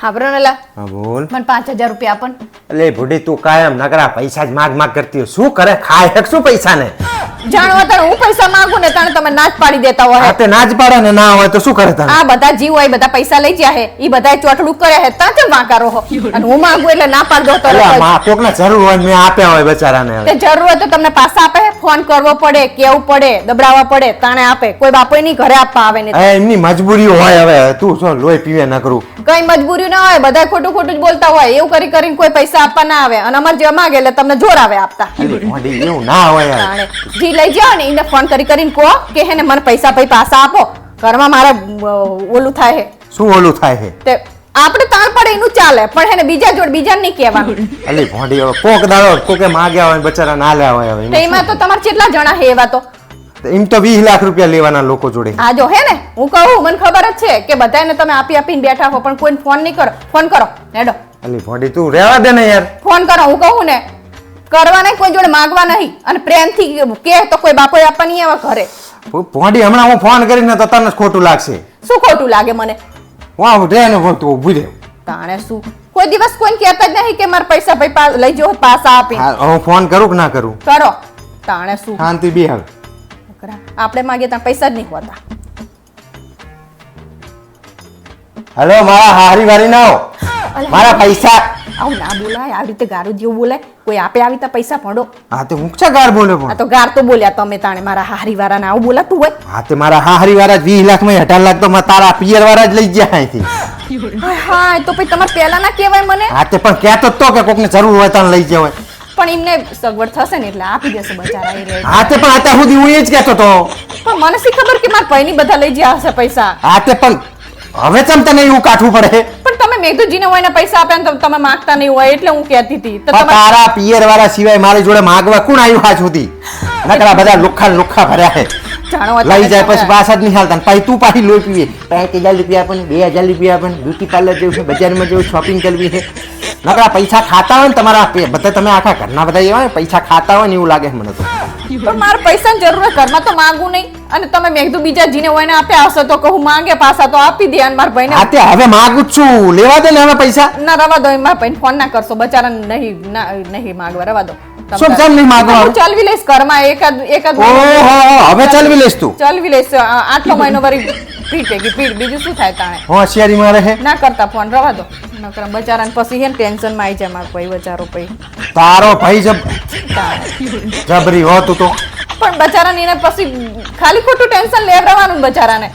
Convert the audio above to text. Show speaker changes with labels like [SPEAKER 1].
[SPEAKER 1] હાબરો ને લા
[SPEAKER 2] હા બોલ.
[SPEAKER 1] મને 5000 રૂપિયા આપન.
[SPEAKER 2] અલે ભૂડી તું કાયમ નકરા પૈસા જ માગ કરતી હોય. શું કરે ખાય હેક શું પૈસા ને?
[SPEAKER 1] જાણવા તાણે હું પૈસા માંગુ ને તાણે તમે નાચ પાડી દેતા હોય.
[SPEAKER 2] આ તે નાચ પાડે ને ના હોય તો શું કરે તને?
[SPEAKER 1] આ બધા જીવ હોય બધા પૈસા લઈ ગયા હે ઈ બધા ચોટડું કરે હે તા કેમ વાંકારો હો અને હું માંગુ એટલે ના પાડ દો તો
[SPEAKER 2] અલે માં કોકને જરૂર હોય મેં આપ્યા હોય બચારાને.
[SPEAKER 1] તે જરૂર હોય તો તમને પાછા આપે ફોન કરવો પડે કેવું પડે દબડાવવા પડે તાણે આપે કોઈ બાપોય નહીં ઘરે આપવા આવે ને
[SPEAKER 2] એમની મજબૂરી હોય હવે તું શું લોહી પીવે ન કરું.
[SPEAKER 1] કઈ મજબૂરી ના હોય બધા ખોટું ખોટું જ બોલતા હોય એવું કરી કરીને કોઈ પૈસા આપવા ના આવે અને અમાર જે માંગે એટલે તમને જોર આવે આપતા.
[SPEAKER 2] અલે મોઢી એવું ના હોય યાર.
[SPEAKER 1] તાણે જી લઈ જાઓ ને એને ફોન કરીને કહો કે હે ને મને પૈસા ભાઈ પાછા આપો ઘરમાં મારે ઓલું થાય હે.
[SPEAKER 2] શું ઓલું થાય છે?
[SPEAKER 1] તે આપણે તાણ પડે એનું ચાલે પણ હે ને બીજા જોડ બીજાને નહીં કહેવાનું.
[SPEAKER 2] અલે મોઢી હવે કોક દાડો કોકે માગ્યા હોય બચારા ના લ્યા હોય હવે.
[SPEAKER 1] તો એમાં તો તમારે કેટલા જણા હે એવા તો
[SPEAKER 2] એમ તો 20 લાખ રૂપિયા લેવાના લોકો જોડે.
[SPEAKER 1] આ જો હે ને હું કહું મને ખબર જ છે કે બધાને તમે આપીને બેઠા હો પણ કોઈને ફોન નહીં કરો. ફોન કરો હેડો
[SPEAKER 2] અલી મોઢી તું રહેવા દે ને યાર.
[SPEAKER 1] ફોન કરો હું કહું ને કરવા નહીં કોઈ જોડે માંગવા નહીં અને પ્રેમથી કે તો કોઈ બાપો આપવા નહીં આવે ઘરે.
[SPEAKER 2] મોઢી હમણાં હું ફોન કરીને તો તને જ ખોટું લાગશે.
[SPEAKER 1] શું ખોટું લાગે મને?
[SPEAKER 2] વાહ રે ને તું ઊભી રહે.
[SPEAKER 1] તાણે શું કોઈ દિવસ કોઈને કહેતા જ નહીં કે મારા પૈસા ભાઈ લઈ જાઓ પાછા આપી.
[SPEAKER 2] હા હું ફોન કરું કે ના કરું?
[SPEAKER 1] કરો તાણે શું
[SPEAKER 2] શાંતિ બી હાલ.
[SPEAKER 1] આપણે માંગીએ ત્યાં પૈસા જ નહીં હોતા.
[SPEAKER 2] હલો મારા હારી વારી ના આવો. મારા પૈસા
[SPEAKER 1] આવું ના બોલાય આવી રીતે ગારું જેવું બોલાય કોઈ આપે આવી તો પૈસા પડો.
[SPEAKER 2] હા તે મુકછા ગાર બોલે
[SPEAKER 1] આ
[SPEAKER 2] પણ.
[SPEAKER 1] તો ગાર તો બોલ્યા તમે તાણે મારા હારી વાળા આવું બોલાતું હોય.
[SPEAKER 2] હા તે મારા હારી વાળા 20 લાખ માં 18 લાખ તો તારા પિયર વાળા જ લઈ ગયા અહીંથી.
[SPEAKER 1] હા તો પછી તમારે પહેલા ના કહેવાય મને.
[SPEAKER 2] હા તે પણ કહેતો તો કે કોકને જરૂર હોય તને લઈ જવાય.
[SPEAKER 1] પણ એમને સગવડ થશે ને એટલે આપી દેશે બચારા એ રહે.
[SPEAKER 2] હા તે પણ અત્યાર સુધી હું એ જ કહેતો તો.
[SPEAKER 1] પણ મને શી ખબર કે મારા ભાઈની બધા લઈ ગયા હશે પૈસા.
[SPEAKER 2] હા તે પણ હવે ચમ તને એવું કાઠવું પડે?
[SPEAKER 1] પણ તમે મેઘદૂતજીને હોય ને પૈસા આપ્યા ને તમે માંગતા નહીં હોય એટલે હું કહેતી હતી તો
[SPEAKER 2] પણ તારા પિયર વાળા સિવાય મારી જોડે માગવા કોણ આવ્યું આજ સુધી? નકરા બધા લુખ્ખા ભર્યા છે.
[SPEAKER 1] જાણો
[SPEAKER 2] લઈ જાય પછી પાછા જ નહીં હાલતા. પછી તું પાછી લોહી પીવે. 5000 રૂપિયા આપે 2000 રૂપિયા આપે બ્યુટી પાર્લર જેવું છે બજારમાં જેવું શોપિંગ કરવી છે. નકરા પૈસા ખાતા હોય ને તમારા બધા તમે આખા ઘરના બધા એવા ને પૈસા ખાતા હોય ને એવું લાગે મને તો.
[SPEAKER 1] પણ મારે પૈસાની જરૂર હોય ઘરમાં તો માંગુ નહીં અને તમે મેઘદૂત બીજા જીને હોય ને આપ્યા હશે તો કહું માંગે પાછા તો આપી દે અને મારા ભાઈને.
[SPEAKER 2] હા તે હવે માંગુ જ છું લેવા દે ને હવે પૈસા.
[SPEAKER 1] ના રવા દો મારા ભાઈને ફોન ના કરશો બચારાને નહીં માંગવા રવા દો.
[SPEAKER 2] શું કેમ નહીં માંગવા?
[SPEAKER 1] હું ચલવી લઈશ ઘરમાં એકાદ
[SPEAKER 2] ઓહો હવે ચલવી લઈશ તું.
[SPEAKER 1] ચલવી લઈશ આટલો મહિનો વરી પીડ બીજું શું થાય તાણે.
[SPEAKER 2] હોશિયારી મારે હે
[SPEAKER 1] ના કરતા ફોન રવા દો નકર બચારાને પછી હે ને ટેન્શન માં આવી જાય મારો ભાઈ બચારો ભાઈ.
[SPEAKER 2] તારો ભાઈ જબરી હો તું તો.
[SPEAKER 1] પણ બચારાને એને પછી ખાલી ખોટું ટેન્શન લેવડાવવાનું બચારાને.